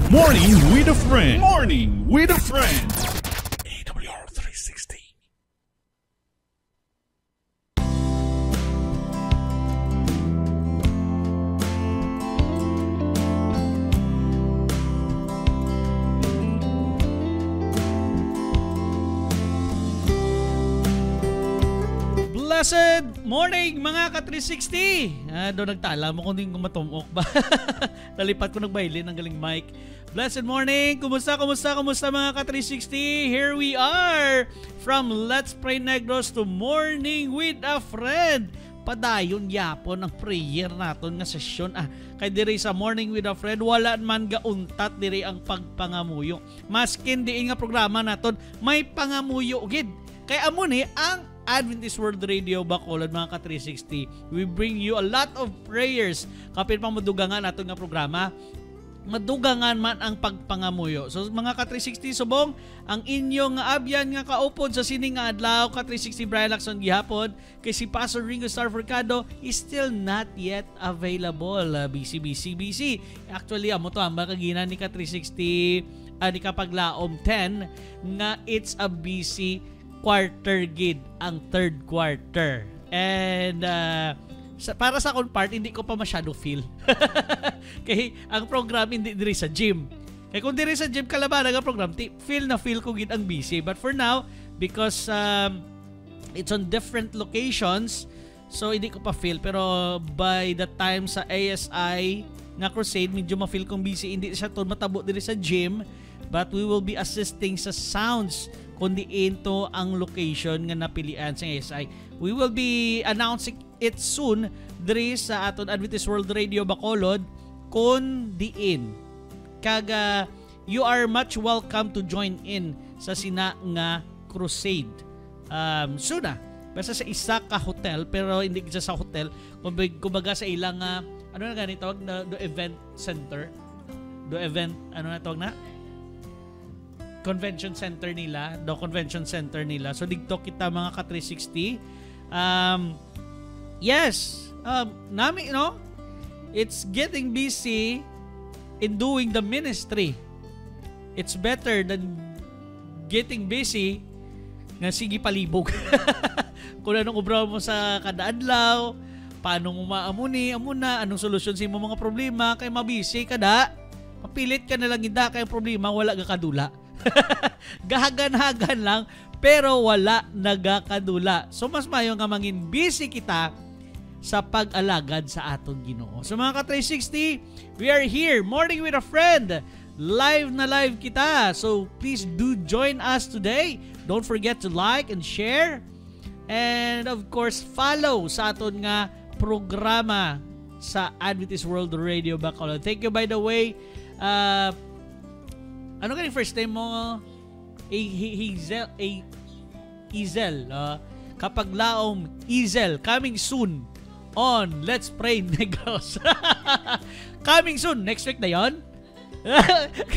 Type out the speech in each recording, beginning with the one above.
Morning with a friend. Morning with a friend. AWR 360. Blessed morning mga ka-360! Doon nagtala mo kung hindi ko matumok ba? Nalipat ko nagbailin ng galing mic. Blessed morning! Kumusta mga ka-360? Here we are! From Let's Pray Negros to Morning with a Friend. Padayon yapon ang prayer naton nga sesyon. Kay diri sa Morning with a Friend, wala man gauntat diri ang pagpangamuyo. Maskin diin nga programa naton, may pangamuyo gid. Kay amo ni ang Adventist World Radio Bacolod mga ka-360. We bring you a lot of prayers. Kapit pang madugangan nato nga programa. Madugangan man ang pagpangamuyo. So mga ka-360 subong, ang inyong abyan nga kaupod sa sining nga adlaw ka-360 Brian Lacson gihapon kay si Pastor Ringo Star Forcado is still not yet available. Busy. Actually amo to ang makagina ni ka-360 ni kapaglaom 10 nga it's a busy quarter gid ang third quarter. And para sa akong part, hindi ko pa masyado feel. Kaya ang program hindi diri sa gym. Kaya kung diri sa gym kalaban ang program, feel ko gid ang busy. But for now, because it's on different locations, so hindi ko pa feel. Pero by the time sa ASI nga crusade, medyo ma-feel kong busy. Hindi siya to matabo diri sa gym. But we will be assisting sa sounds kundi ito ang location nga napilian sa ASI. We will be announcing it soon diri sa aton Adventist World Radio Bacolod kun diin. Kaga you are much welcome to join in sa sina nga crusade. Soon na. Basta sa isa ka hotel pero hindi sa hotel. Kumbaga sa ilang ano na ganito tawag na do event center. Do event ano na tawag na? Convention center nila, So dito kita mga ka-360. Yes, nami no, it's getting busy in doing the ministry. It's better than getting busy nga sige palibog. Kung anong obra mo sa kada adlaw, paano mo maamuni, amuna, anong solusyon sa imong mga problema, kay mabisi kada, mapilit ka na lang ida kay problema wala ga kadula. Gahagan-hagan lang pero wala nagakadula. So mas mayo nga mangin busy kita sa pag-alagad sa aton Ginoo. So mga ka-360, we are here morning with a friend. Live na live kita. So please do join us today. Don't forget to like and share. And of course, follow sa aton nga programa sa Adventist World Radio Bacolod. Thank you by the way. Ano ka yung first name mo? Izel. Kapaglaom Izel. Coming soon on Let's Pray Negros. Coming soon. Next week na yun?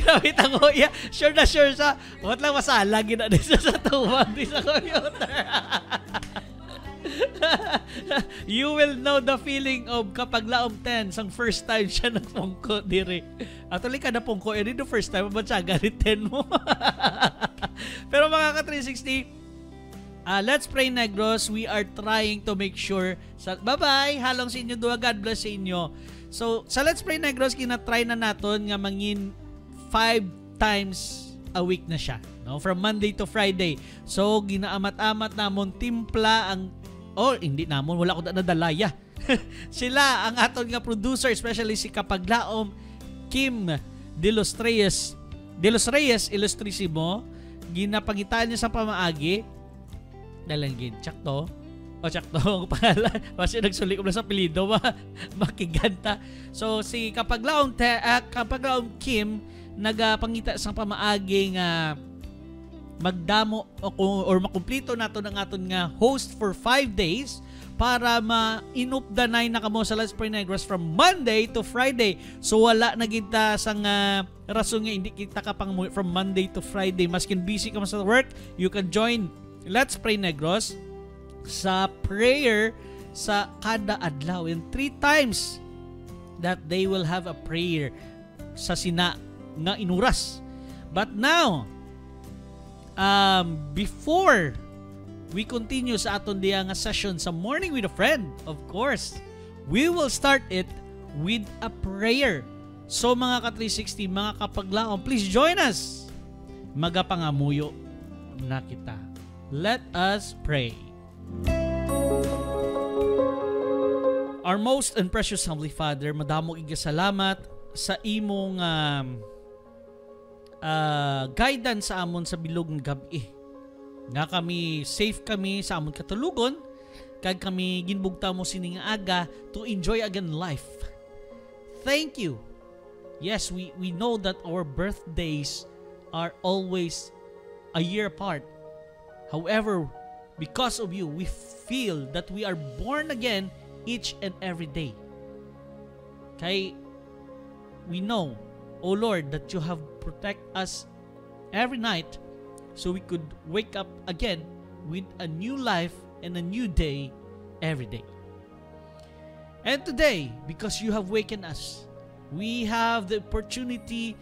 Grabe tango. Yeah, sure sa. Huwag lang masala. Ginadis sa tuwag. Di sa computer. You will know the feeling of kapaglaom 10 sang first time siya nagpungko diri. Actually kada pungko edi the first time ba siya galit 10 mo. Pero mga ka-360, Let's Pray Negros, we are trying to make sure bye-bye, halong sa inyo duwa, God bless sa inyo. So sa Let's Pray Negros kinatry na naton nga mangin 5 times a week na siya, no? From Monday to Friday. So ginaamat-amat namon timpla ang hindi namon, wala ko na nadalaya. Sila ang aton nga producer, especially si Kapaglaom Kim De Los Reyes Ilustrisimo. Ginapangitan niya sa pamaagi dalangin tsakto ang pangalan kasi nagsulit ko na sa apelyido makiganta. So si Kapaglaom Kim nagapangita sa pamaagi nga magdamo or makumplito nato ng aton nga host for 5 days para ma-inupdanay na kamo sa Let's Pray Negros from Monday to Friday. So wala na kita sang rason nga hindi kita kapang from Monday to Friday. Maskin busy ka sa work, you can join Let's Pray Negros sa prayer sa kada adlaw. And 3 times that they will have a prayer sa sina nga inuras. But now, before we continue sa aton diya nga session sa Morning with a Friend, of course, we will start it with a prayer. So mga ka-360, mga kapaglaom, please join us. Magapangamuyo na kita. Let us pray. Our most and precious Heavenly Father, madamo iga salamat sa imong guidance sa amon sa bilog ng gabi. Nga kami, safe kami sa amon katulugon, kag kami ginbugta mo sining aga to enjoy again life. Thank you. Yes, we know that our birthdays are always a year apart. However, because of you, we feel that we are born again each and every day. Kay we know, O Lord, that you have protect us every night so we could wake up again with a new life and a new day every day. And today, because you have wakened us, we have the opportunity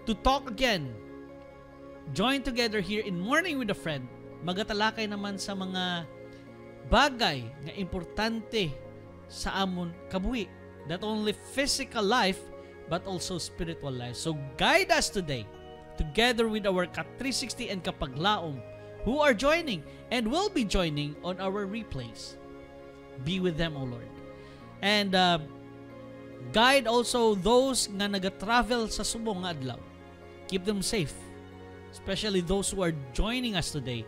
to talk again. Join together here in Morning with a Friend. Magatalakay naman sa mga bagay na importante sa amon kabuhi. Not only physical life, but also spiritual life. So guide us today, together with our Ka360 and Kapaglaom, who are joining and will be joining on our replays. Be with them, O Lord. And guide also those nga nag-travel sa subong nga adlaw. Keep them safe, especially those who are joining us today.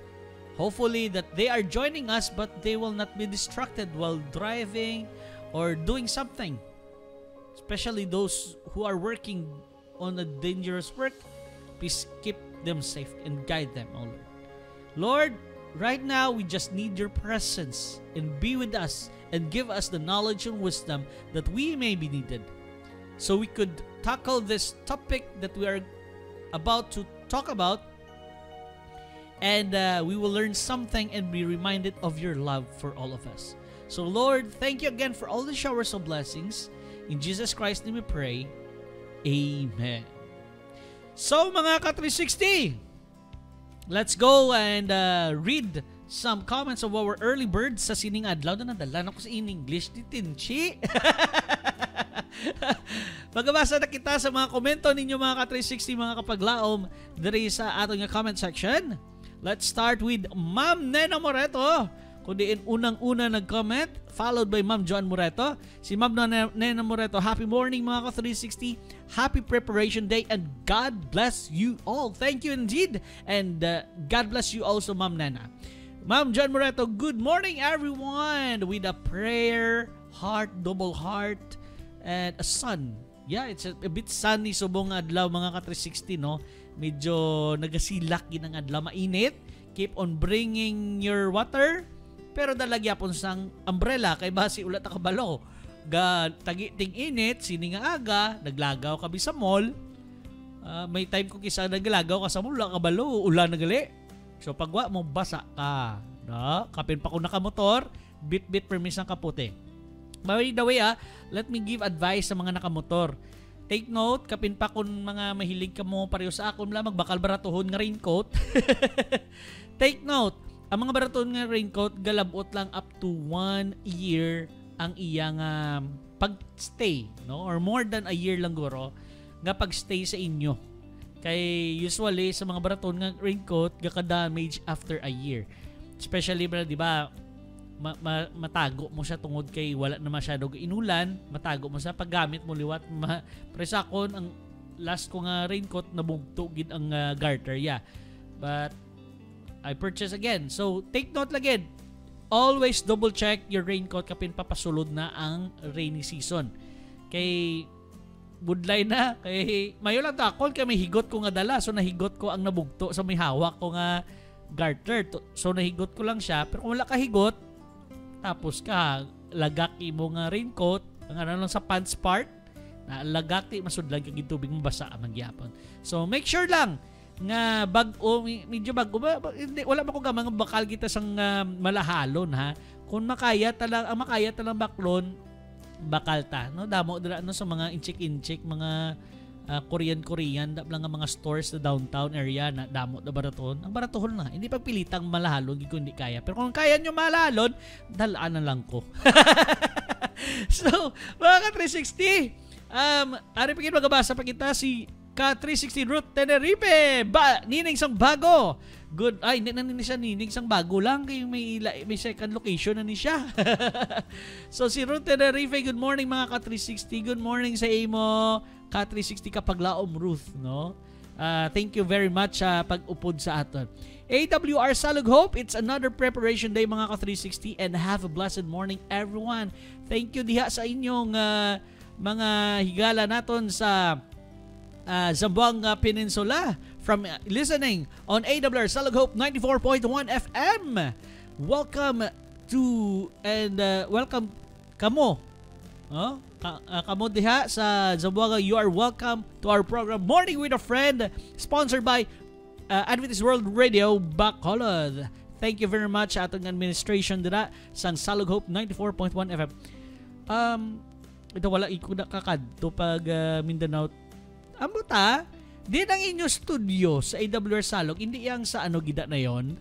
Hopefully that they are joining us but they will not be distracted while driving or doing something. Especially those who are working on a dangerous work. Please keep them safe and guide them, O Lord. Lord, right now we just need your presence and be with us and give us the knowledge and wisdom that we may be needed, so we could tackle this topic that we are about to talk about, and we will learn something and be reminded of your love for all of us. So Lord, thank you again for all the showers of blessings. In Jesus Christ's name we pray. Amen. So mga Ka360, let's go and read some comments of our early birds sa sining adlaw na nadala na ko sa in English ni Tinchi. Magabasa na kita sa mga komento ninyo mga Ka360, mga kapaglaom, diri sa atong comment section. Let's start with Ma'am Nena Moreto. Kundi unang-una nag-comment, followed by Ma'am Joan Moreto. Si Ma'am Nena Moreto, happy morning mga Ka360. Happy preparation day and God bless you all. Thank you indeed. And God bless you also, Ma'am Nena. Ma'am Joan Moreto, good morning everyone, with a prayer, heart, double heart, and a sun. Yeah, it's a bit sunny subong adlaw mga Ka360, no? Medyo nagasilak ginang adlaw, mainit. Keep on bringing your water, pero dalagya pon sang umbrella kay basi ulat kabalo. Ga tagiting init, sini nga aga, naglagaw kami sa mall. May time ko kisa naglagaw ka sa mall, kabalo, ulan nagali. So pagwa mo basa ka, no? Kapin pa ko nakamotor, bit-bit permis ang kapote. By the way, let me give advice sa mga nakamotor. Take note, kapin pa kun mga mahilig ka mo pareho sa akon lang magbakal baratuhon nga raincoat. Take note, ang mga baratuhon nga raincoat galabot lang up to 1 year ang iyang pagstay, no? Or more than a year lang guro nga pagstay sa inyo. Kay usually sa mga baraton nga raincoat gaka-damage after a year. Especially ba, di ba, matago mo siya tungod kay wala na masyadong inulan, matago mo sa paggamit mo liwat. Presakon ang last ko nga raincoat nabugto gid ang garter, yeah. But I purchase again. So take note lagid. Always double check your raincoat kapin papasulod na ang rainy season. Kay budlay na kay mayo lang takol kay may higot ko nga dala, so nahigot ko ang nabugto sa may hawak ko nga garter, so nahigot ko lang siya. Pero kung wala ka higot tapos ka lagak imo nga raincoat ang ano lang sa pants part na lagak ti masudlan kag tubig mabasa ang gyapon. So make sure lang nga bag-o, medyo bag-o hindi, wala man ko gamang bakal kita sang malahalon ha. Kung makaya talang baklon bakal ta, no? Damo dira no sa mga inchik-inchik, mga Korean lang nga mga stores sa downtown area na damo na baraton. Ang baratohon na, hindi pagpilitang malahalon kung hindi kaya. Pero kung kaya nyo malahalon, dalaan na lang ko. So, mga ka-360, ari pagin magabasa pa kita si ka-360 Ruth Tenerife. Nining sang bago. Good. Ay, hindi na siya nining sang bago lang. Kaya may second location na ni siya. So, si Ruth Tenerife, good morning mga ka-360. Good morning sa imo. Ka-360 kapaglaom Ruth, no? Thank you very much pag-upod sa aton. AWR Salug Hope, it's another preparation day mga ka-360 and have a blessed morning everyone. Thank you diha sa inyong mga higala naton sa Zamboanga Peninsula from listening on AWR Salug Hope 94.1 FM. Welcome to and welcome kamo. Kamo diha sa Zamboanga, you are welcome to our program Morning with a Friend, sponsored by Adventist World Radio Bacolod. Thank you very much atong administration dira sa Salug Hope 94.1 FM. Ito wala ikuda kakadto pag Mindanao. Amuta, din ang inyo studio sa AWR Salug, hindi yang sa ano gida na yon.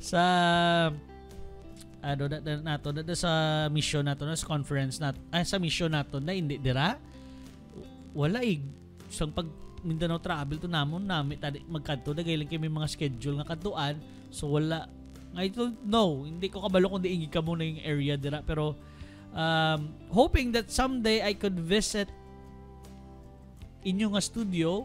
Sa nato sa mission nato sa conference nat sa mission nato na hindi dira wala sang pag Mindanao travel to namon nami tadi magkadto dagay lang kay may mga schedule nga kadtuan, so wala I don't know, hindi ko kabalo kung diingi ka muna yung area dira, pero hoping that someday I could visit inyo nga studio.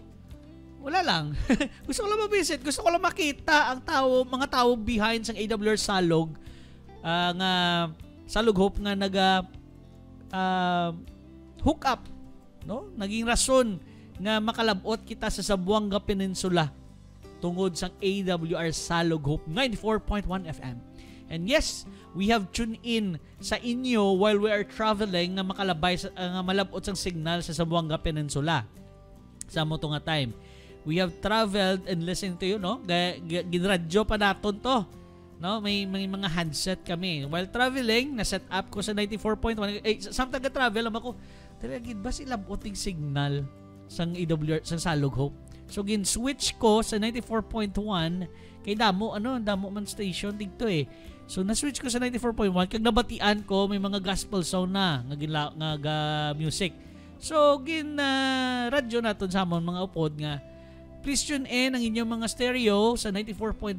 Wala lang. Gusto ko lang ma-visit, gusto ko lang makita ang mga tao behind sang AWR Salug. Nga Salug Hope nga hook up, no? Naging rason nga makalabot kita sa Zamboanga Peninsula tungod sang AWR Salug Hope 94.1 FM. And yes, we have tuned in sa inyo while we are traveling nga makalabay nga malabot sang signal sa Zamboanga Peninsula sa mo nga time. We have traveled and listened to you, no? Ginradyo pa naton to. No, may mga handset kami. While traveling, na-set up ko sa 94.1. Samtang ka-travel, ako, talaga ba sila buting signal sang AWR, sang Salug Hope? So, gin-switch ko sa 94.1 kay damo man station dito eh. So, na-switch ko sa 94.1 kag nabatian ko, may mga gospel song na nga music. So, radyo naton sa amon mga upod nga, please tune in ang inyong mga stereo sa 94.1.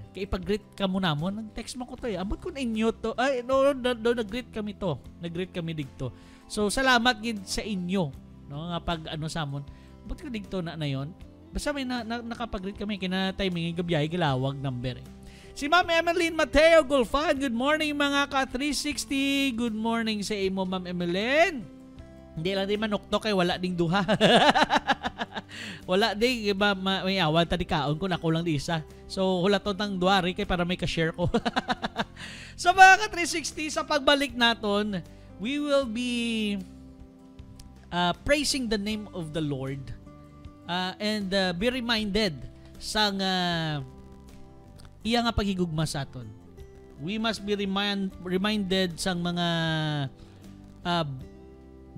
Kaya ipag-greet ka muna mo. Nag-text mo ko to eh. Abot ko na inyo to. Ay, no, nag-greet kami to. Nag-greet kami digto. So, salamat gid sa inyo. No, nga pag sa amon. Abot ko digto na yon. Basta may nakapag-greet kami. Kina-timing yung gabiyay, gilawag number eh. Si Ma'am Emeline Mateo Gulfan. Good morning mga ka-360. Good morning sa imo, Ma'am Emeline. Hindi lang din manukto kay wala ding duha. Wala din may awan tadi kaon ko nako lang di isa. So hulaton tang duari kay para may ka-share ko. So mga ka-360, sa pagbalik naton, we will be praising the name of the Lord and be reminded sang iya nga paghigugma sa aton. We must be reminded sang mga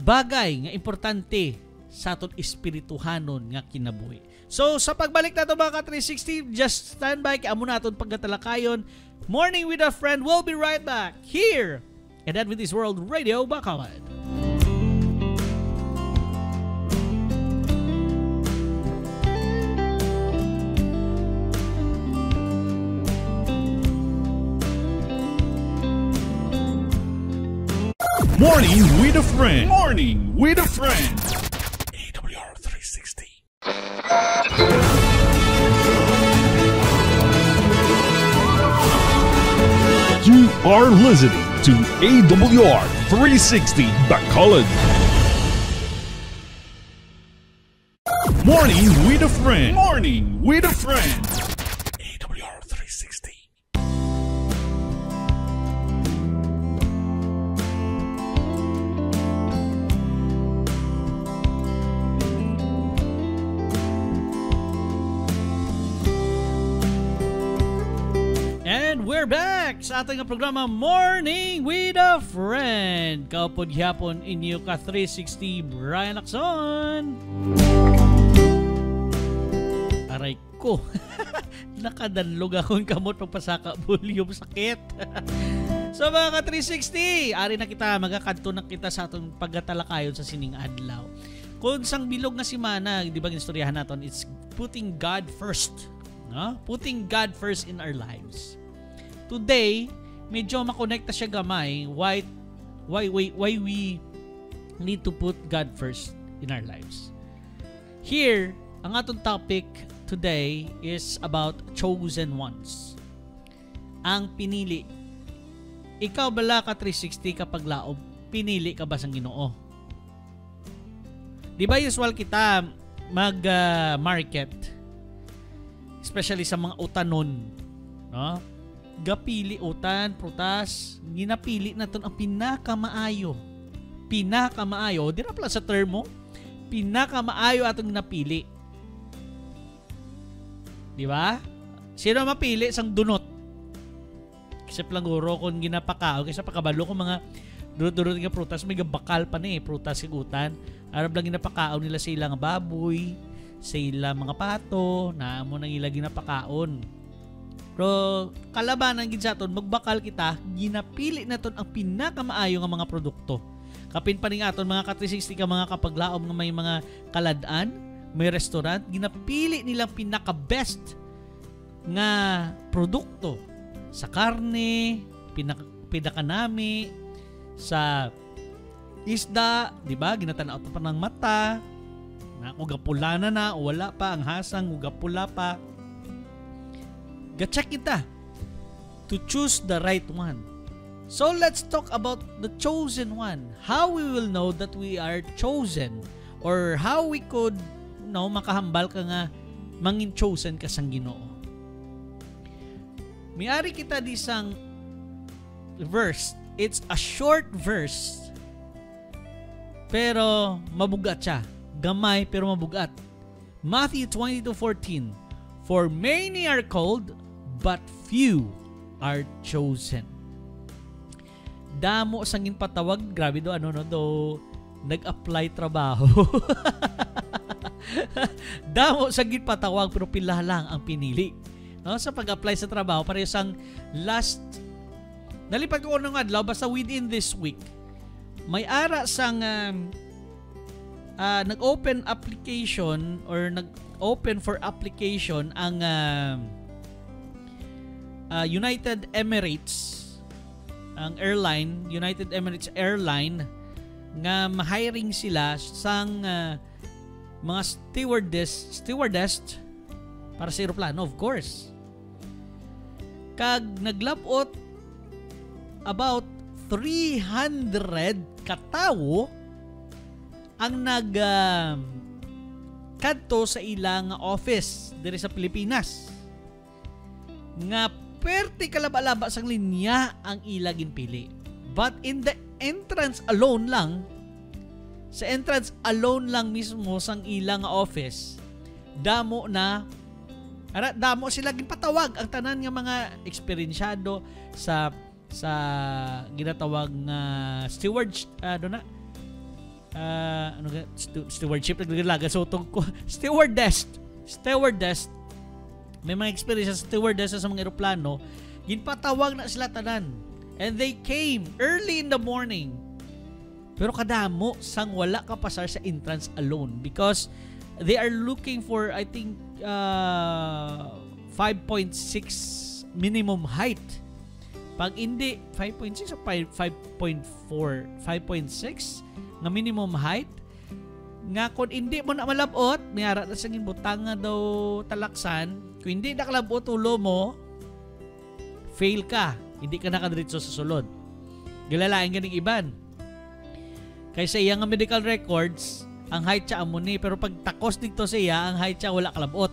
bagay nga importante sa aton espirituhanon nga kinabuhi. So sa pagbalik nato mga ka-360, just stand by kay amo naton pagkatalakayon. Morning with a Friend will be right back here at Adventist World Radio Bacolod. Morning with a Friend. Morning with a Friend. AWR 360. You are listening to AWR 360 Bacolod. Morning with a Friend. Morning with a Friend. AWR 360. are back sa ating programa Morning with a Friend. Kaupod hapon inyo ka 360 Brian Lacson. Aray ko. Nakadanlog akong kamot pagpasaka volume sakit. So mga ka 360, ari na kita magakanto na kita sa atong pagkatalakayon sa sining adlaw. Kung sang bilog nga semana, di ba ginistoryahan naton, it's putting God first. No? Putting God first in our lives. Today, medyo makonekta siya gamay why we need to put God first in our lives. Here, ang atong topic today is about chosen ones. Ang pinili. Ikaw bala ka 360 kapag laob, pinili ka ba sang Ginoo? Di ba usual kita mag-market, especially sa mga utanon, no? Gapili utan, prutas, ginapili na ton ang pinakamaayo. Pinakamaayo, di na pala sa termo, pinakamaayo atong ginapili. Di ba? Sino mapili sang dunot? Kasi planguro kung ginapakao, kasi pakabalo kung mga durot-durot nga prutas, may gabakal pa na prutas kigutan. Arab lang ginapakao nila sa ilang baboy, sa ilang mga pato, na mo nang ilang ginapakaon. Pero kalabanan gid sa aton, magbakal kita, ginapili naton ang pinakamaayo nga mga produkto. Kapin pa ning aton mga ka-360 ka mga kapaglaom nga may mga kaladaan, may restaurant, ginapili nilang pinaka-best nga produkto sa karne, pinakanami, sa isda, di ba? Ginatanaw pa ng mata, na ugapula na o wala pa ang hasang ugapula pa. Ga-check kita to choose the right one. So let's talk about the chosen one. How we will know that we are chosen, or how we could makahambal ka nga mangin chosen ka sang Ginoo. Miari kita di sang verse. It's a short verse, pero mabugat siya. Gamay pero mabugat. Matthew 22:14. For many are called, but few are chosen. Damo sangin patawag, grabe do nag-apply trabaho. Damo sangin patawag pero pila lang ang pinili. No, sa pag-apply sa trabaho, pareho sang last nalipad ko ng adlaw basta within this week. May ara sang nag-open application or nag-open for application ang United Emirates, ang airline, United Emirates Airline, nga ma-hiring sila sang mga stewardess para sa aeroplano, of course. Kag naglabot about 300 katawo ang kadto sa ilang office diri sa Pilipinas. Nga perti kalaba-laba sang linya ang ila ginpili. But in the entrance alone lang, sa entrance alone lang mismo sang ilang office, damo sila ginpatawag ang tanan nga mga eksperyensyado sa ginatawag nga stewardship naglalaga sa utong ko. Stewardess. May mga experience sa stewardess sa mga eroplano, ginpatawag na sila tanan. And they came early in the morning. Pero kadamo sang wala ka pasar sa entrance alone because they are looking for, I think, 5.6 minimum height. Pag hindi 5.6 o 5.4, 5.6 na minimum height, nga kung hindi mo na malabot, may ara na sang butang nga daw talaksan, kung hindi nakalabot ulo mo, fail ka. Hindi ka nakadiretso sa sulod. Gilalain ganing iban. Kaysa iya nga medical records, ang height siya amo ni, pero pag takos dito sa iya, ang height siya wala kalabot.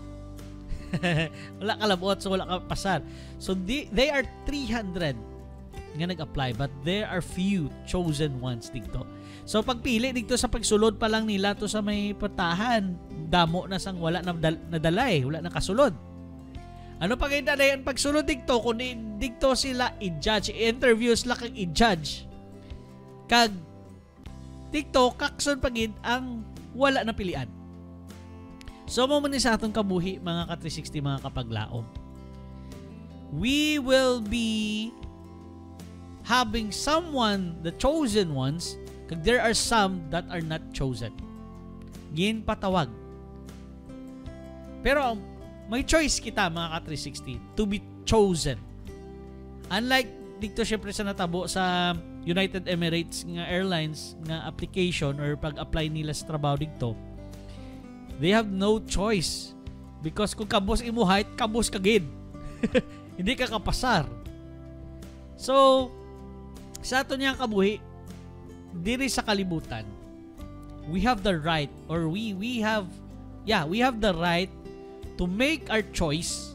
Wala kalabot, so wala ka pasar. So they are 300 nga nag-apply, but there are few chosen ones dito. So pagpili dito sa pagsulod pa lang nila to sa may patahan, damo na sang wala na nadalay, wala na kasulod. Ano pa kayo dadayan pagsunod dito kung dito sila i-judge, i-interview sila kag i-judge. Kag dito kakson pagid ang wala na pilian. So mo man sa atong kabuhi mga ka-360 mga kapaglaom. We will be having someone, the chosen ones, kag there are some that are not chosen. Gin patawag. Pero may choice kita mga ka-360 to be chosen. Unlike dito syempre sa natabo sa United Emirates nga Airlines nga application or pag-apply nila sa trabaho dito, they have no choice because kung kabos imo height, kabos ka gid. Hindi ka kapasar. So sa ato niyang kabuhi diri sa kalibutan, we have the right or we have the right to make our choice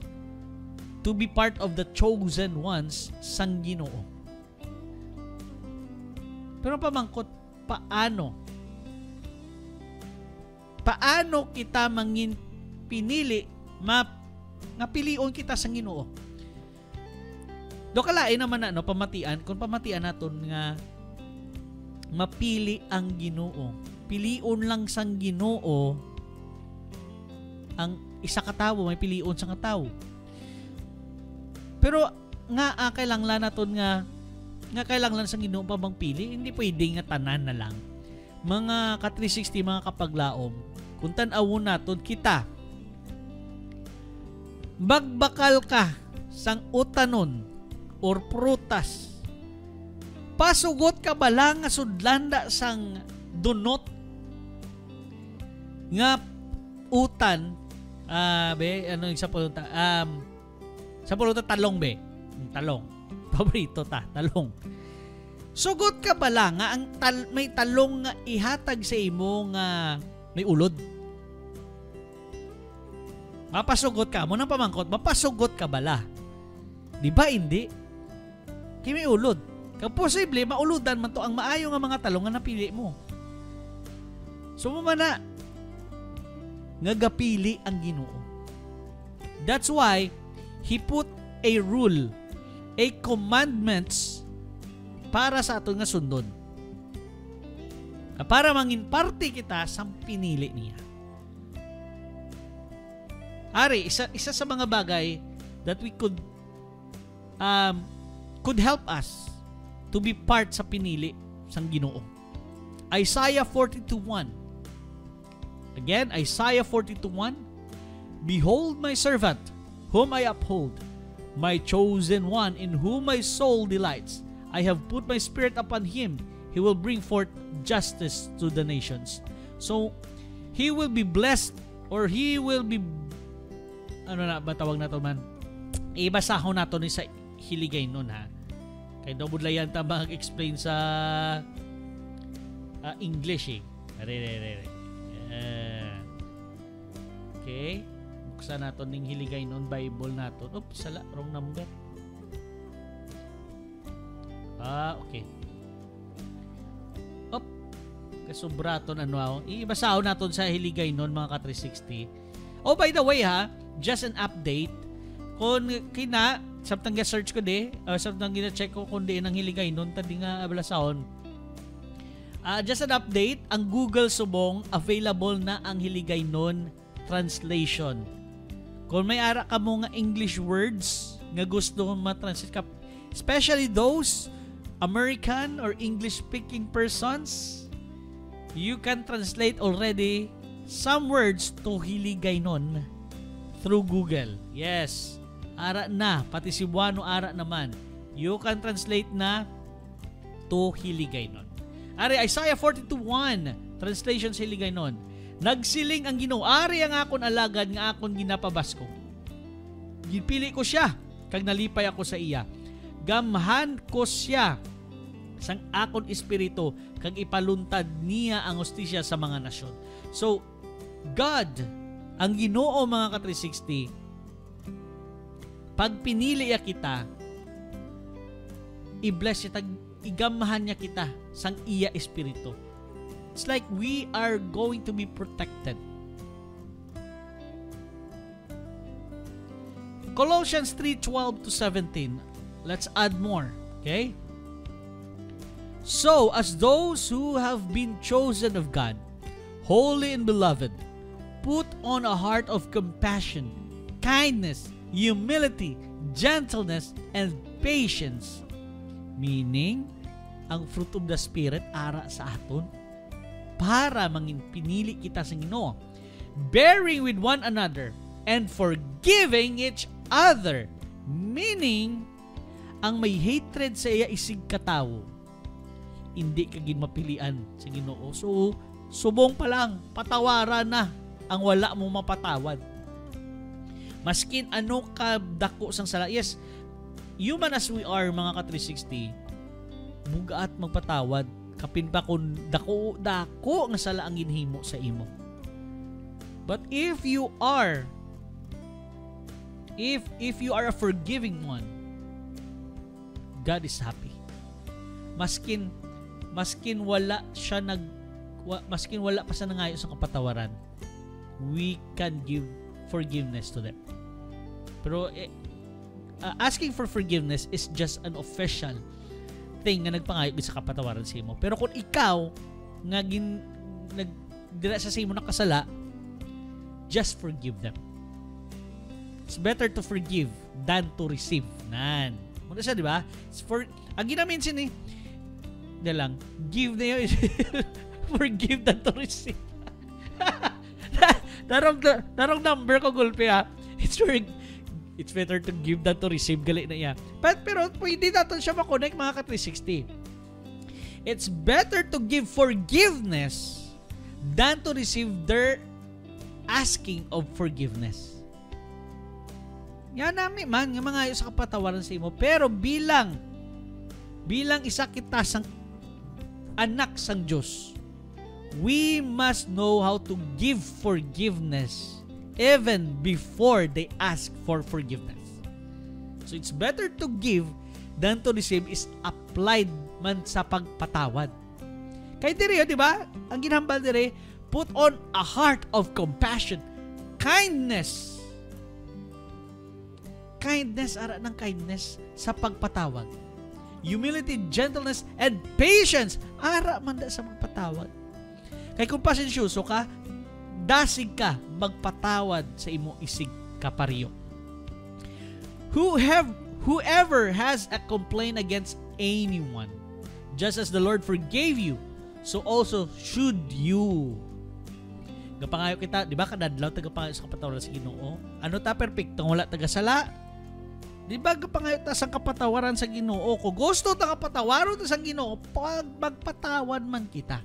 to be part of the chosen ones sang Ginoo. Pero pamangkot, paano kita mangin pinili nga pilion kita sang Ginoo? Do kalain naman na pamatian kung pamatian naton nga mapili ang Ginoo. Pilion lang sang Ginoo ang isa ka tawo, may pilion sang tawo. Pero nga kailangan naton nga kailangan sang Ginoo pa bang pili, hindi pwede nga tanan na lang. Mga ka-360 mga kapaglaom, kung tan-awon naton kita bagbakal ka sang utanon or prutas, pasugot ka bala nga sudlanda sang dunot nga utan ano yung sa pulutan talong be. Talong. Paborito ta, talong. Sugot ka bala nga ang may talong nga ihatag sa imo nga may ulod. Mapasugot ka mo nang pamangkot, mapasugot ka bala. Di ba hindi? Kaya may ulod. Kung posible, mauludan man to ang maayo nga mga talong nga napili mo. So mo man na ngagapili ang Ginoo. That's why He put a rule, a commandments para sa aton nga sundon. Para mangin parte kita sa pinili niya. Ari, isa sa mga bagay that we could help us to be part sa pinili sang Ginoo. Isaiah 42:1. Again, Isaiah 42:1. Behold my servant, whom I uphold, my chosen one, in whom my soul delights. I have put my spirit upon him. He will bring forth justice to the nations. So, he will be blessed, or he will be, ano na ba tawag na to man? Ibasahon nato ni sa hiligay nun ha. Kaya dobudlayan ta mag-explain sa English eh. Okay. Buksan nato ning hiligay nun Bible nato. Oops, sala, wrong number. Okay. Kasubraton ano. Ibasahon naton sa hiligay nun mga ka-360. Oh, by the way ha, just an update. Kung kina, sabtang search ko di, sabtang gina-check ko kung di nang hiligay nun, tadi nga ablasahon. Just an update, ang Google subong, available na ang hiligay nun translation. Kung may ara ka mo nga English words nga gusto ma-translate ka, especially those American or English-speaking persons, you can translate already some words to hiligay nun through Google. Yes, ara na, pati si Buano ara naman. You can translate na to hiligay nun. Ari, Isaiah 42:1, translation sa hiligay nun. Nagsiling ang Ginoo, ari ang akon alagad nga akon ginapabasko. Gipili ko siya, kag nalipay ako sa iya. Gamhan ko siya sang akon espiritu, kag ipaluntad niya ang hustisya sa mga nasyon. So, God, ang Ginoo mga ka-360, pag pinili niya kita, i-bless siya, igamahan niya kita sang iya espiritu. It's like we are going to be protected. Colossians 3:12 to 17. Let's add more. Okay? So, as those who have been chosen of God, holy and beloved, put on a heart of compassion, kindness, humility, gentleness, and patience. Meaning, ang fruit of the Spirit ara sa aton para mangin pinili kita sa Ginoo. Bearing with one another and forgiving each other. Meaning, ang may hatred sa iya isig katawo, hindi ka gin mapilian sa Ginoo. So, subong pa lang, patawaran na ang wala mo mapatawad. Maskin ano ka dako sang sala. Yes, human as we are, mga ka-360, buga at magpatawad. Kapin pa kung dako nga sala ang ginhimo sa imo. But if you are a forgiving one, God is happy. Maskin wala pa sa nangayo sa kapatawaran, we can give forgiveness to them. Pero asking for forgiveness is just an official thing nga nagpangayo sa kapatawaran sa imo. Pero kung ikaw nga nagdira sa imo nakasala, just forgive them. It's better to forgive than to receive. Nan. Muna siya, di ba? Ang ginamin siya ni lang, give na yun. Forgive than to receive. Darong number ko, gulpe ha. It's better to give than to receive. Gali na iya. Pero pwede natin siya makonect, mga ka-360. It's better to give forgiveness than to receive their asking of forgiveness. Yan namin man, nga mga sa kapatawaran sa imo. Pero bilang isa kita sang anak sang Diyos, we must know how to give forgiveness even before they ask for forgiveness. So it's better to give than to receive is applied man sa pagpatawad. Kaya dire, di ba? Ang ginhambal dire, put on a heart of compassion, kindness, ara ng kindness sa pagpatawad. Humility, gentleness, and patience, ara man da sa pagpatawad. Kay kung pasensyoso ka, dasig ka magpatawad sa imo isig kapariyo. Whoever has a complaint against anyone, just as the Lord forgave you, so also should you. Gapangayo kita, di ba kadadlaw tagapangayo sa kapatawaran sa Ginoo? Ano ta perpektong wala tagasala? Di ba gapangayo ta sa kapatawaran sa Ginoo? Kung gusto ta kapatawaran ta sa Ginoo, pag magpatawad man kita.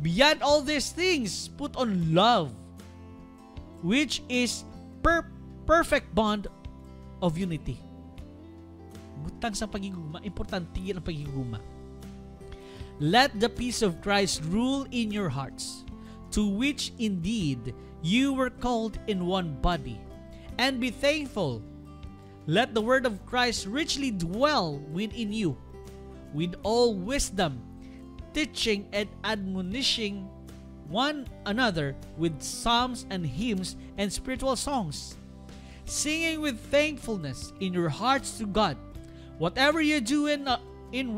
Beyond all these things, put on love, which is perfect bond of unity. Butang sa pagigugma, importante yan ang pagigugma. Let the peace of Christ rule in your hearts, to which indeed you were called in one body, and be thankful. Let the word of Christ richly dwell within you, with all wisdom, teaching and admonishing one another with psalms and hymns and spiritual songs, singing with thankfulness in your hearts to God. Whatever you do in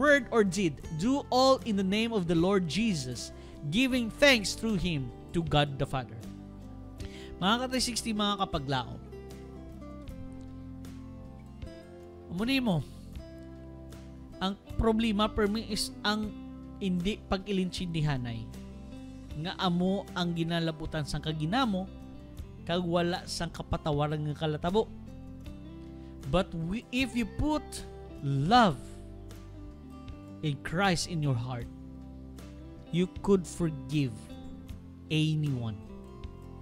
word or deed, do all in the name of the Lord Jesus, giving thanks through Him to God the Father. Mga ka-360, mga kapaglaom, muni mo, ang problema per me is ang hindi pag-ilinsindihanay nga amo ang ginalabutan sang kaginamo kag wala sang kapatawaran nga kalatabo. But if you put love in Christ in your heart, you could forgive anyone,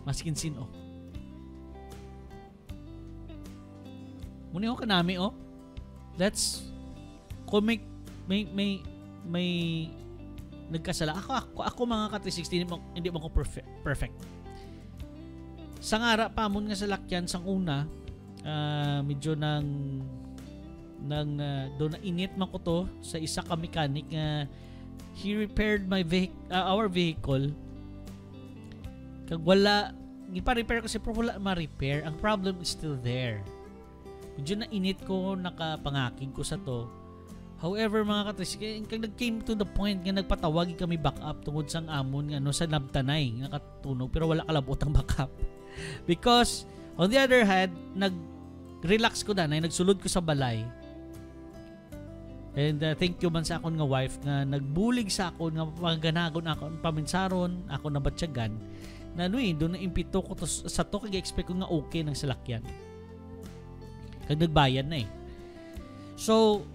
maskin sino. Muni ko kanami let's kung may nagkasala. Ako mga ka-360, hindi mo ko perfect. Sa ngara pa mo nga sa lakyan sang una, medyo doon na init man ko to sa isa ka mechanic nga he repaired our vehicle kag wala gipa-repair ko si Pro, wala ma-repair. Ang problem is still there. Medyo na init ko, nakapangakig ko sa to. However, mga katris, kag nag-came to the point nga nagpatawag kami backup tungod sang amon nga sa Nabtanay nakatunog pero wala kalabot ang backup. Because on the other hand, nag-relax ko danay, nagsulod ko sa balay. And thank you man sa akon nga wife nga nagbulig sa akon nga paganagon ako paminsaron, ako na batyagan. Na doon na impito ko to, sa to kag expect ko nga okay ng salakyan. Kag nagbayad na eh. So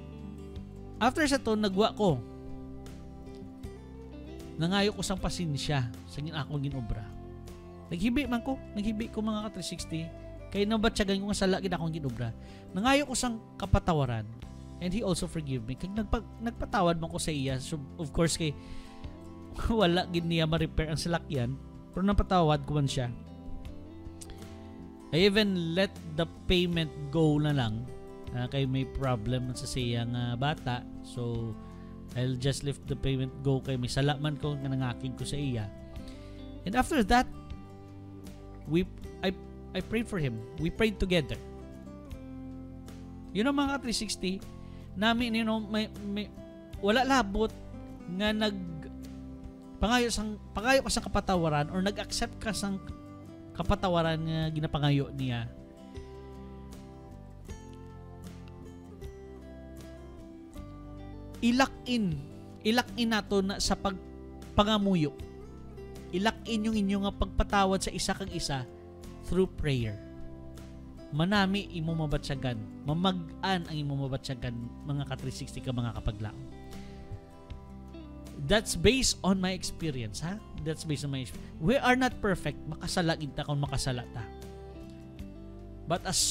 after sa to, nagwa ko. Nangayo ko sang pasensya sa akong ginobra. Naghibi ko mga ka-360. Kaya nabatsagan ko nga sala gid akong ginobra. Nangayo ko sang kapatawaran. And he also forgive me. Kaya nagpatawad man ko sa iya. So, of course, kay wala gid niya ma-repair ang salakyan. Pero napatawad ko man siya. I even let the payment go na lang. Kay may problem sa siyang bata. So, I'll just let the payment go kay may salaman ko nga nangakig ko sa iya. And after that, I prayed for him. We prayed together. Yun ang mga 360 namin, may wala labot nga pangayo ka sa kapatawaran or nag-accept ka sa kapatawaran nga ginapangayo niya. Ilak-in nato na sa pagpangamuyo. Ilak-in yung inyong pagpatawad sa isa kang isa through prayer. Manami imo mabatsagan, mamag-an ang imo mabatsagan mga ka-360 ka mga kapaglaom. That's based on my experience, ha? That's based on my experience. We are not perfect, makasala kita kung makasala ta. But as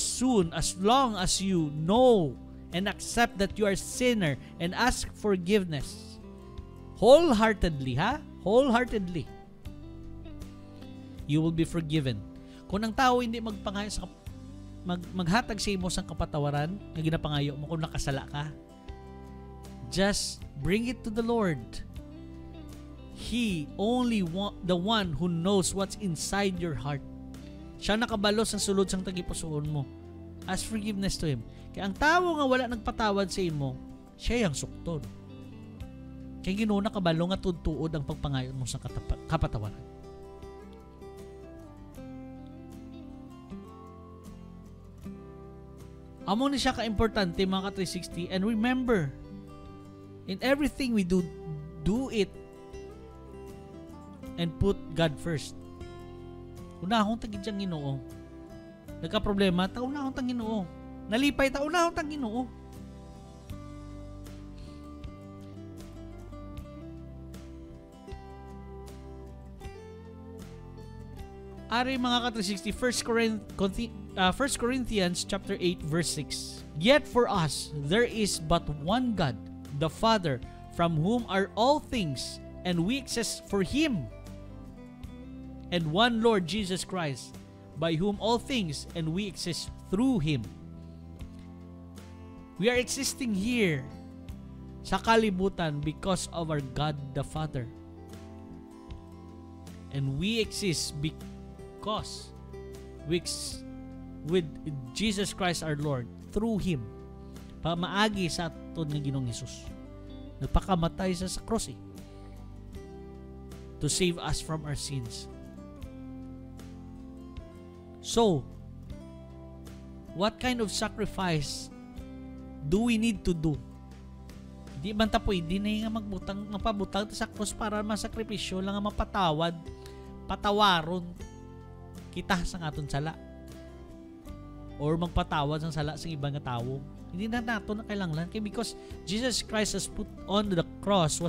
long as you know and accept that you are sinner and ask forgiveness wholeheartedly, ha? Wholeheartedly, you will be forgiven. Kung ang tao hindi magpangayo sa maghatag sa imo sang kapatawaran nga ginapangayo mo kung nakasala ka, just bring it to the Lord. He only the one who knows what's inside your heart. Siya nakabalos ang sulod sang tagipusoon mo. Ask forgiveness to Him. Kaya ang tao nga wala nagpatawad sa imo, siya yung sukton. Kaya Ginoo nakabalo nga tudtuod ang pagpangayo mo sa kapatawaran. Amo ni siya ka-importante mga ka-360. And remember, in everything we do it and put God first. Unahon tagid siyang Ginoo. Nagka-problema, unahon tang Ginoo. Nalipay unahon tang Ginoo. Ari mga ka-360, 1 Corinthians chapter 8 verse 6. Yet for us there is but one God, the Father, from whom are all things, and we exist for Him, and one Lord Jesus Christ, by whom all things, and we exist through Him. We are existing here sa kalibutan because of our God the Father, and we exist because with Jesus Christ our Lord through Him. Pamaagi sa aton nga Ginoong Hesus. Nagpakamatay sa cross to save us from our sins. So, what kind of sacrifice do we need to do? Di man ta pwede na nga mapabutang sa cross para masakripisyo lang nga patawaron kita sa aton sala. Or magpatawad sa sala sa ibang tao. Hindi na nato na kailangan because Jesus Christ was put on the cross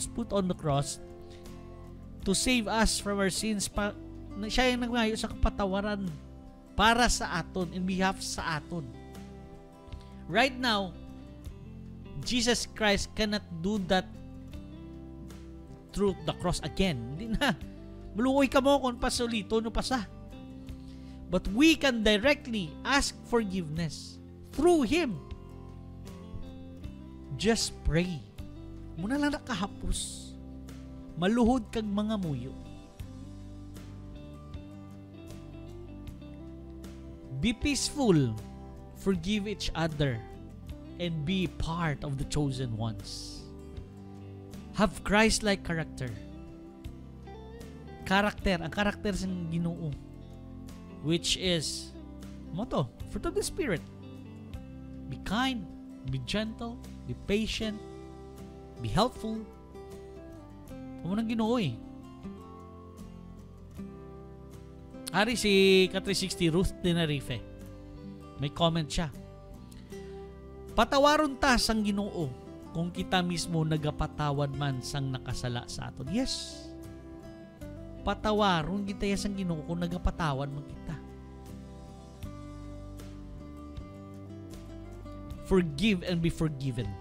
to save us from our sins. Siya yung nagmayo sa kapatawaran para sa aton, in behalf sa aton. Right now, Jesus Christ cannot do that through the cross again. Hindi na. Maluoy ka mo kung pasulito no pa sa. But we can directly ask forgiveness through Him. Just pray. Muna lang nakahapos. Maluhod kag mga muyo. Be peaceful, forgive each other, and be part of the chosen ones. Have Christ-like character. Ang karakter sa Ginoo, which is fruit of the Spirit. Be kind, be gentle, be patient, be helpful. Nang Ginoo eh. Ari si Ka360 Ruth Tenerife. May comment siya. Patawaron ta sang Ginoo kung kita mismo nagapatawad man sang nakasala sa aton. Yes. Patawaron kita sang Ginoo kung nagapatawad man kita. Forgive and be forgiven.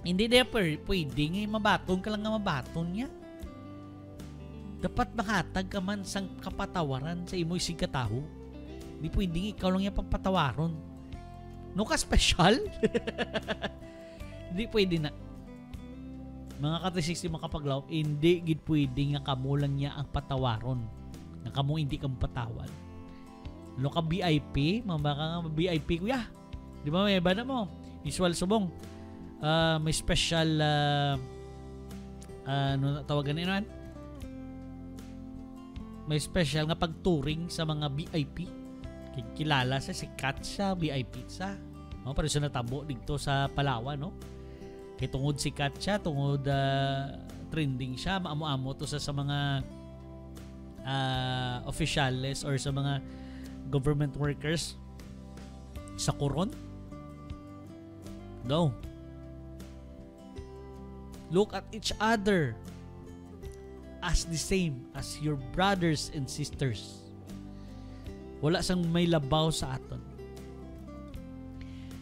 Hindi na pwede mabaton ka lang nga mabaton niya. Dapat mahatag ka man sang kapatawaran sa imo'y sigkataho. Hindi pwedeng ikaw lang yung papatawaron. No ka special? Hindi pwede na. Mga Ka360 makapaglaw, hindi gid pwede nga kamo lang niya ang patawaron. Nga kamo hindi ka patawad. No ka VIP, mabaka nga VIP kuya. Di ba may iba na mo? Usual subong. May special ano tawagan nila? May special nga pagturing sa mga VIP. Kilala sa si Katsa VIP sa. No, pero siya natabo dito sa Palawan, no? Kay tungod si Katsa, tungod trending siya, maamo-amo to sa mga officials or sa mga government workers sa Coron. No. Look at each other as the same as your brothers and sisters. Wala sang may labaw sa aton.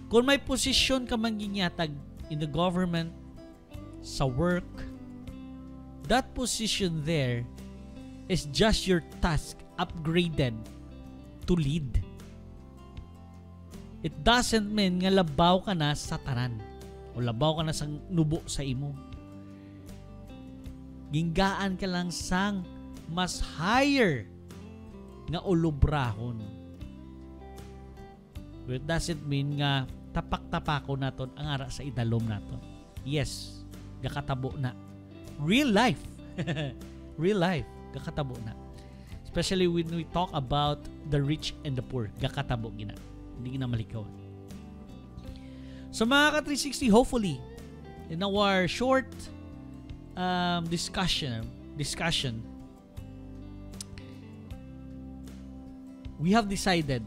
Kung may posisyon ka man ginyatag in the government, sa work, that position there is just your task upgraded to lead. It doesn't mean nga labaw ka na sa tanan o labaw ka na sa nubo sa imo. Ginggaan ka lang sang mas higher nga ulubrahon. But it doesn't mean nga tapak-tapako naton ang ara sa idalom naton. Yes, gakatabo na. Real life. Real life, gakatabo na. Especially when we talk about the rich and the poor, gakatabo gina. Hindi gina malikaw. So mga Ka360, hopefully in our short discussion, we have decided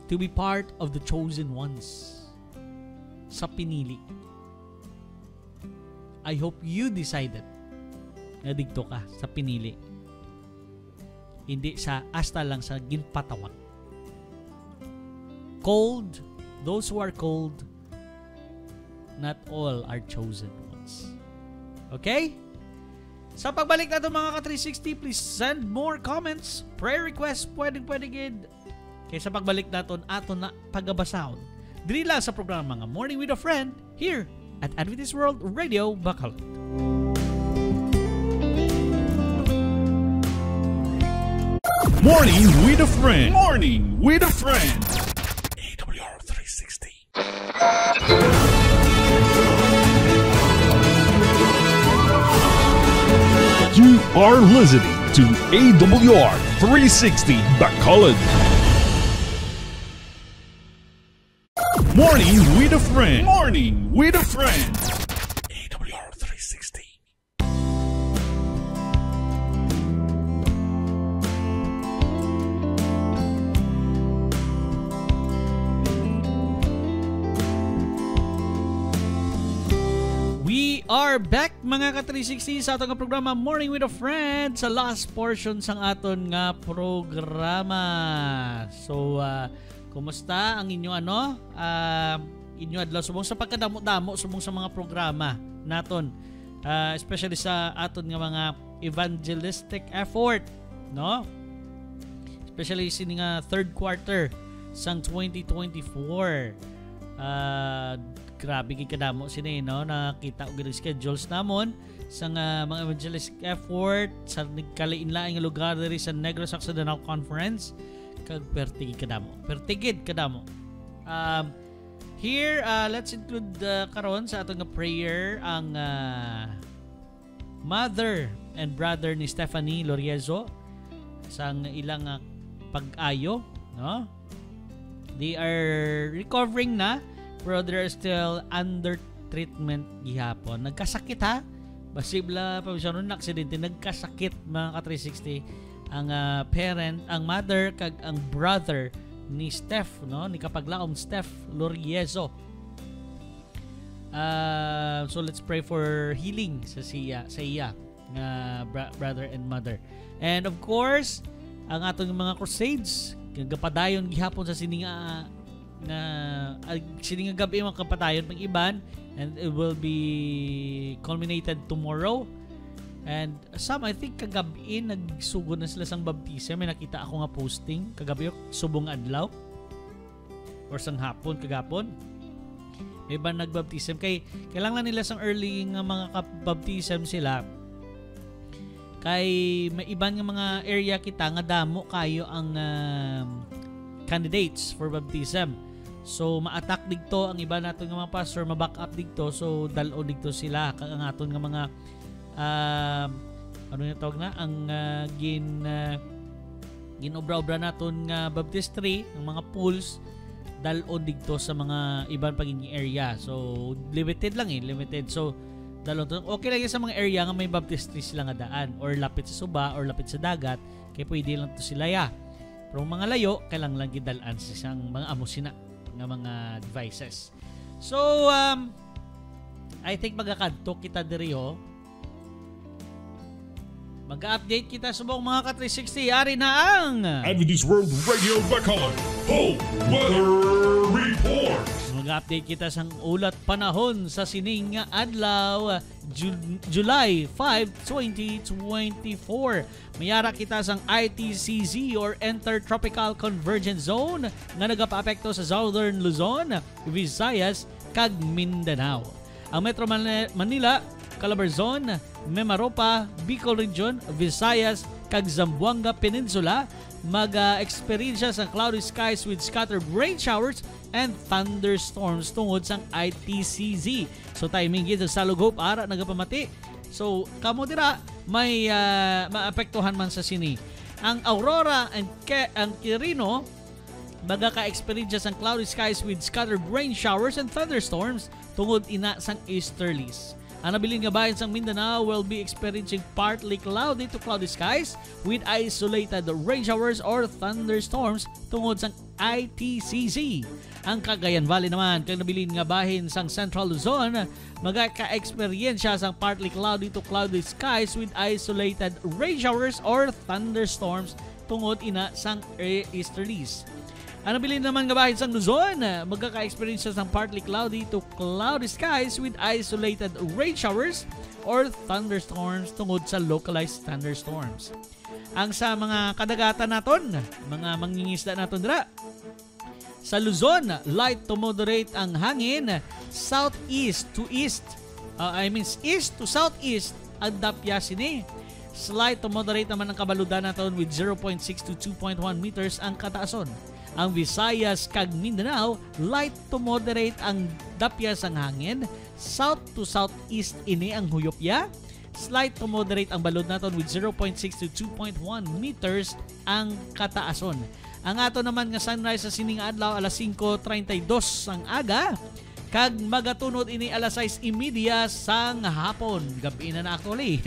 to be part of the chosen ones sa pinili. I hope you decided na digto ka sa pinili. Hindi sa asta lang sa ginpatawag. Cold, those who are cold, not all are chosen ones. Okay? Sa pagbalik natin mga Ka360, please send more comments, prayer requests, pwede gid. Kaya sa pagbalik natin, ato na pagabasahon. Dili lang sa programa nga Morning with a Friend, here at Adventist World Radio, Bacolod. Morning with a Friend. Morning with a Friend. AWR 360. You are listening to AWR 360 Bacolod. Morning with a Friend. Morning with a Friend. AWR 360. We are back mga Ka360 sa atong programa Morning with a Friend sa last portion sang aton nga programa. So kumusta ang inyo inyo adlaw subong sa pagkadamo-damo subong sa mga programa naton, especially sa aton nga mga evangelistic effort, no? Especially sini nga third quarter sang 2024. Grabe gid kadamo sini, no? Nakita og gid schedules namon sa mga evangelistic effort sa nagkalain-laing nga lugar diri sa Negros Occidental Conference. kag pertigid kadamo. Here, let's include karon sa atong prayer ang mother and brother ni Stephanie Loriezo sang ilang pag-ayo, no? They are recovering na, pero they are still under treatment gihapon. Nagkasakit ha. Basibla pa siya nun aksidente, nagkasakit mga ka-360 ang parent, ang mother kag ang brother ni Steph, no? Ni kapaglaom Steph Loriezo. So let's pray for healing sa iya brother and mother. And of course, ang atong mga crusades gapadayon gihapon sa sininga gabi mga kapadayon pang iban, and it will be culminated tomorrow. And some, I think kagabi nagsugod na sila sang baptism. May nakita ako nga posting kagabi subong adlaw or sang hapon kagapon. May ba nagbaptism kay kailangan nila sang early nga mga baptism sila. Kay may iban nga mga area kita nga damo kayo ang candidates for baptism. So ma-attack digto ang iba naton nga mga pastor, ma-back up digto, so dalo digto sila kag ang aton nga mga ano yung tawag na ang ginobra-obra naton nga baptistry ng mga pools dalon digto sa mga ibang pagiging area. So limited lang limited. So dalon to. Okay lang yan sa mga area nga may baptistry sila nga daan or lapit sa suba or lapit sa dagat, kay pwede lang to sila ya. Pero mga layo kailang lang gidalan sa isang mga amosina nga mga devices. So I think magakadto kita diri mag-update kita sa buong mga ka-360. Ari na ang Adventist World Radio Bacolod Hope Weather Report. Mag-update kita sa ulat panahon sa sining nga adlaw July 5, 2024. Mayara kita sang ITCZ or Intertropical Convergence Zone nga nagapaapekto sa Southern Luzon, Visayas kag Mindanao. Ang Metro Manila, Calabarzon, Mimaropa, Bicol Region, Visayas kag Zamboanga Peninsula mag-experience sa cloudy skies with scattered rain showers and thunderstorms tungod sang ITCZ. So timing gid sa Lugop ara nagapamati. So kamo dira may maapektuhan man sa sini. Ang Aurora and ang Quirino magaka-experience sang cloudy skies with scattered rain showers and thunderstorms tungod ina sang easterlies. Ang nabilin nga bayan sang Mindanao will be experiencing partly cloudy to cloudy skies with isolated rain showers or thunderstorms tungod sang ITCZ. Ang Cagayan Valley naman kang nabilin nga bahin sang Central Luzon magaka-experience sang partly cloudy to cloudy skies with isolated rain showers or thunderstorms tungod ina sang easterlies. Ang nabilin naman nga bahin sang Luzon, magkaka-experience ng partly cloudy to cloudy skies with isolated rain showers or thunderstorms tungod sa localized thunderstorms. Ang sa mga kadagatan naton, mga mangingisda naton dira, sa Luzon, light to moderate ang hangin, southeast to east, east to southeast ang dapya sini. Slight to moderate naman ang kabaludan naton with 0.6 to 2.1 meters ang kataason. Ang Visayas kag Mindanao, light to moderate ang dapya sang hangin, south to southeast ini ang huyopya. Slight to moderate ang balod naton with 0.6 to 2.1 meters ang kataason. Ang ato naman nga sunrise sa sining adlaw alas 5:32 ang aga, kag magatunod ini alas 6:30 sang hapon. Gabi na actually.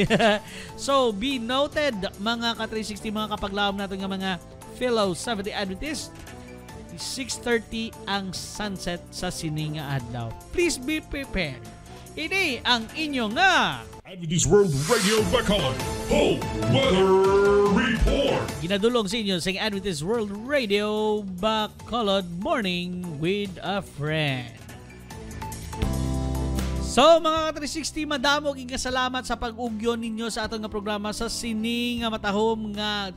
So be noted mga ka-360, mga kapaglaom natin nga mga fellow Seventh-day Adventist, 6:30 ang sunset sa sining adlaw. Please be prepared. Ini ang inyo nga Adventist World Radio Bacolod Hope Weather Report. ginadulong sa inyo sa Adventist World Radio Bacolod Morning with a Friend. So mga ka-360, madamo king kasalamat sa pag-ugyon ninyo sa atong nga programa sa sining nga matahom nga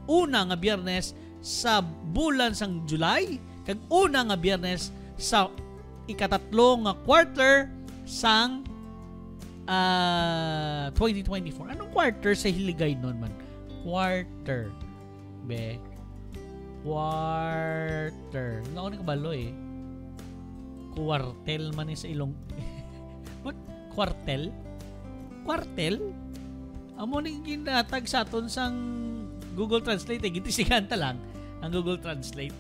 una nga Biyernes sa bulan sang July kag una nga Biyernes sa ikatatlo nga quarter sang 2024. Anong quarter sa Hiligay nun man? Quarter. Be. quarter. Nga ni kabalo eh. Quartel man sa ilong. What? Quartel? Quartel? Amo ni ginatag sa aton sang Google Translate. Gitisiganta lang ang Google Translate.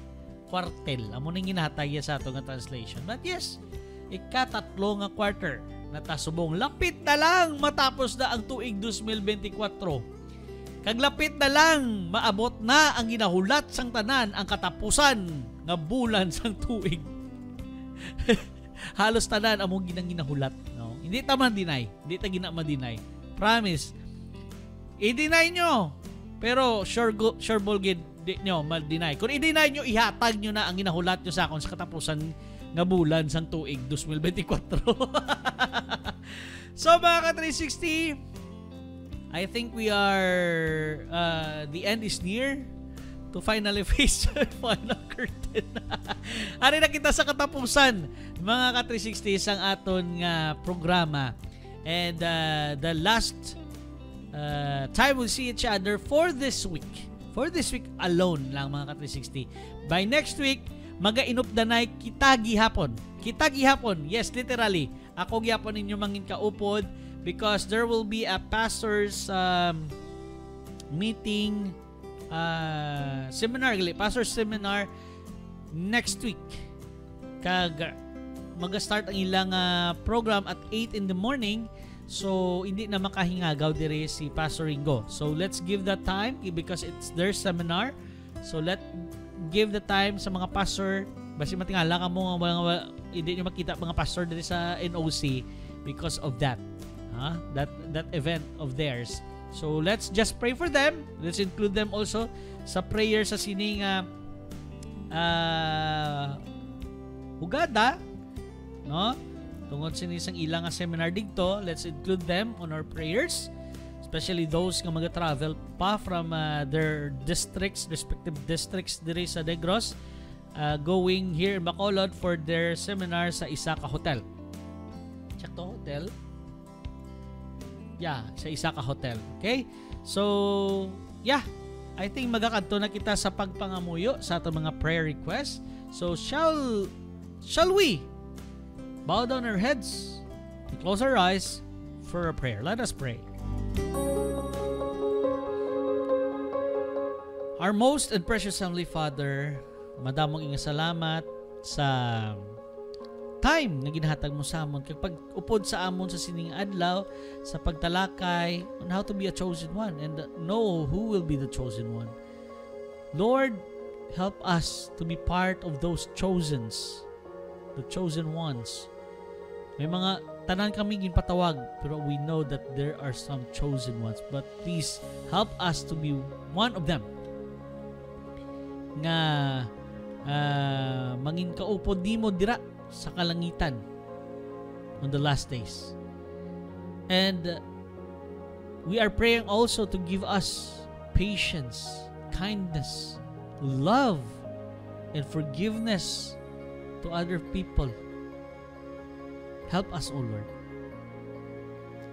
Quartel. Amo ni ginatag sa aton nga translation. But yes, ikatatlo nga quarter. Natasubong. Lapit na lang matapos na ang tuig 2024. Kaglapit na lang, maabot na ang ginahulat sang tanan ang katapusan nga bulan sang tuig. Halos tanan among ginahulat, no? Hindi ta man deny, hindi ta gina-deny. Promise. I-deny nyo. Pero sure bulgid nyo ma-deny. Kung i-deny nyo, ihatag nyo na ang ginahulat nyo sa akon sa katapusan nga bulan sang tuig 2024. So mga ka-360, I think we are, the end is near to finally face the final curtain. Ari na kita sa katapusan, mga ka-360 sang aton nga programa. And the last time we'll see each other for this week. For this week alone lang, mga ka-360. By next week, maga-inupdanay kita gihapon. Kita gihapon, yes, literally. Ako gihapon ninyo mangin kaupod, because there will be a pastor's meeting, seminar, pastor's seminar next week. Mag-start ang ilang program at 8 in the morning. So, hindi na makahingagaw dire si Pastor Ringo. So, let's give that time because it's their seminar. So, give the time sa mga pastor. Basi matingala ka mo nga hindi nyo makita mga pastor dire sa NOC because of that. That event of theirs. So let's just pray for them. Let's include them also sa prayer sa sining hugada, no? Tungod sinisang ilang seminar dito, let's include them on our prayers, especially those nga mag-travel pa from their districts, respective districts diri sa Negros, going here in Bacolod for their seminar sa Isaka Hotel. Check to hotel. Yeah, sa Isaka Hotel. Okay? So, yeah. I think magakadto na kita sa pagpangamuyo sa ating mga prayer requests. So, shall we bow down our heads and close our eyes for a prayer? Let us pray. Our most and precious Heavenly Father, madamong inga salamat sa time na ginahatag mo sa amon kag pag-upod sa amon sa sining adlaw sa pagtalakay on how to be a chosen one and know who will be the chosen one. Lord, help us to be part of those chosens, the chosen ones. May mga tanan kami ginpatawag pero we know that there are some chosen ones, but please help us to be one of them nga mangin kaupod nimo dira sa kalangitan on the last days. And we are praying also to give us patience, kindness, love, and forgiveness to other people. Help us, O Lord.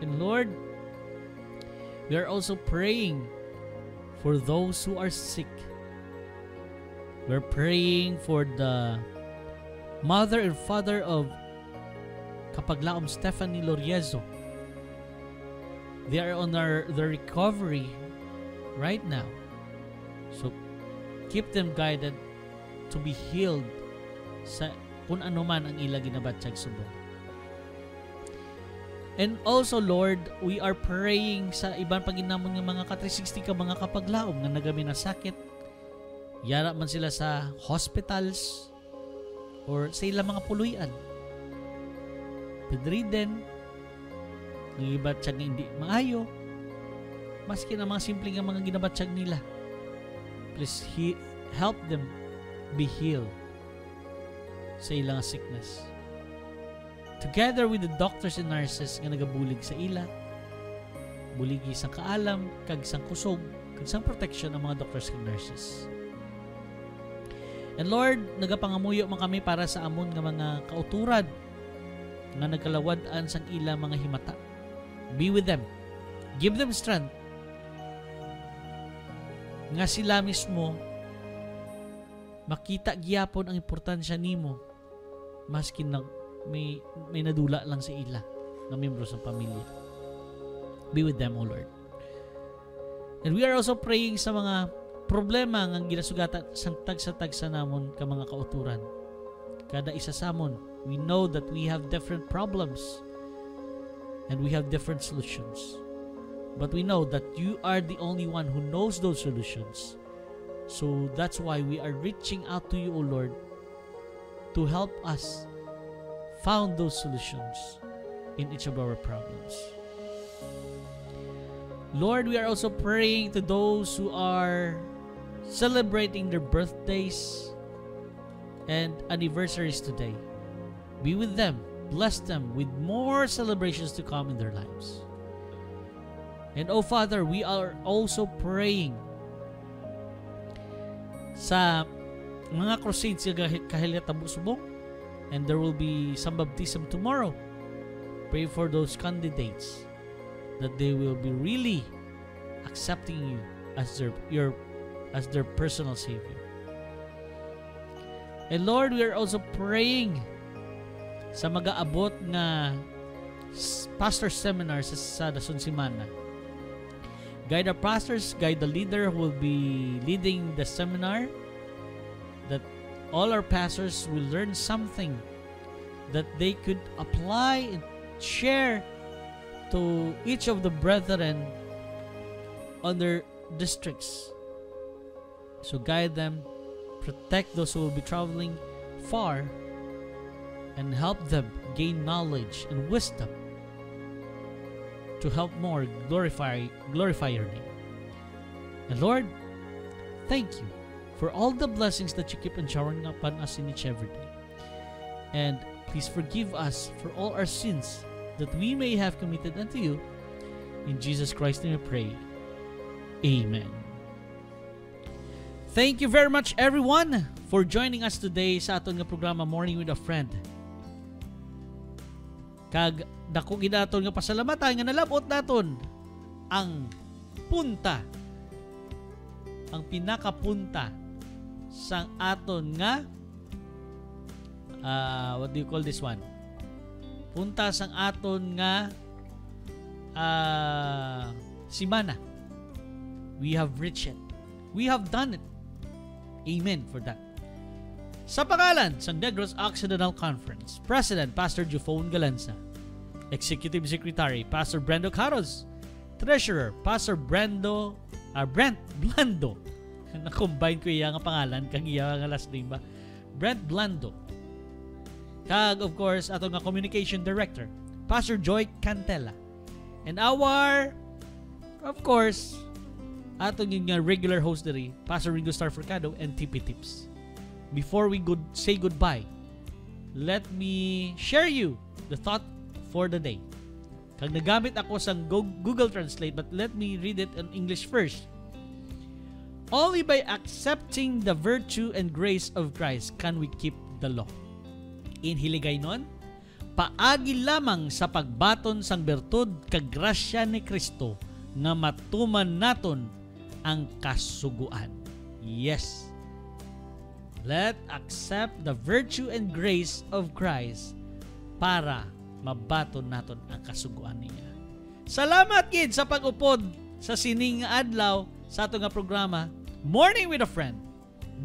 And Lord, we are also praying for those who are sick. We're praying for the mother and father of Kapaglaom Stephanie Loriezo. They are on their recovery right now. So keep them guided to be healed sa kung ano man ang ila ginabatsyag subong. And also, Lord, we are praying sa ibang paginamon ng mga ka-360 ka mga kapaglaom nga nagami na sakit. Yara man sila sa hospitals or sa ilang mga puluyan. Bedridden, nangibatsyag na hindi maayo, maski na mga simpleng nga mga ginabatsyag nila. Please help them be healed sa ilang sickness. Together with the doctors and nurses nga nagabulig sa ila, buligi sang kaalam, kag sang kusog, kag sang protection ng mga doctors and nurses. And Lord, nagapangamuyo man kami para sa amon nga mga kauturad nga nagkalawad-an sang ila mga himata. Be with them. Give them strength nga sila mismo makita gyapon ang importansya nimo maski na may nadula lang sa ila na miyembro sa pamilya. Be with them, O Lord. And we are also praying sa mga problema nga ginasugatan sang tagsa-tagsa namon ka mga kauturan. Kada isa samon, we know that we have different problems and we have different solutions. But we know that you are the only one who knows those solutions. So that's why we are reaching out to you, O Lord, to help us found those solutions in each of our problems. Lord, we are also praying to those who are celebrating their birthdays and anniversaries today. Be with them. Bless them with more celebrations to come in their lives. And oh Father, we are also praying sa mga crusades kahit subong, and there will be some baptism tomorrow. Pray for those candidates that they will be really accepting you as their personal Savior. And Lord, we are also praying sa mag-aabot na pastor seminar sa Dason Simana. Guide our pastors, guide the leader who will be leading the seminar, that all our pastors will learn something that they could apply and share to each of the brethren on their districts. So guide them, protect those who will be traveling far, and help them gain knowledge and wisdom to help more glorify your name. And Lord, thank you for all the blessings that you keep on showering upon us in each every day. And please forgive us for all our sins that we may have committed unto you. In Jesus Christ's name we pray. Amen. Thank you very much, everyone, for joining us today sa aton nga programa Morning with a Friend. Kag dako gidaton nga pasalamatan nga nalabot naton ang punta, ang pinakapunta sang aton nga what do you call this one? Punta sang aton nga simana. We have reached it. We have done it. Amen for that. Sa pangalan sang Negros Occidental Conference, President Pastor Jufone Galanza, Executive Secretary Pastor Brendo Caros, Treasurer Pastor Brent Blando. Na-combine ko iya nga pangalan kag iya nga last name ba? Brent Blando. Kag of course ato nga Communication Director Pastor Joy Cantela. And our of course ato nga regular host diri Pastor Ringo Star Forcado and TP Tips. Before we say goodbye, let me share you the thought for the day. Kag nagamit ako sa Google Translate, but let me read it in English first. Only by accepting the virtue and grace of Christ can we keep the law. In hiligaynon, paagi lamang sa pagbaton sang bertud kag grasya ni Kristo nga matuman naton ang kasuguan. Yes. Let accept the virtue and grace of Christ para mabaton naton ang kasuguan niya. Salamat kid sa pag-upod sa sining adlaw sa ato nga programa Morning with a Friend.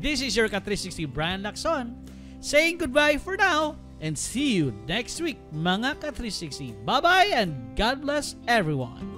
This is your Ka360 Brian Lacson saying goodbye for now and see you next week mga Ka360. Bye-bye and God bless everyone.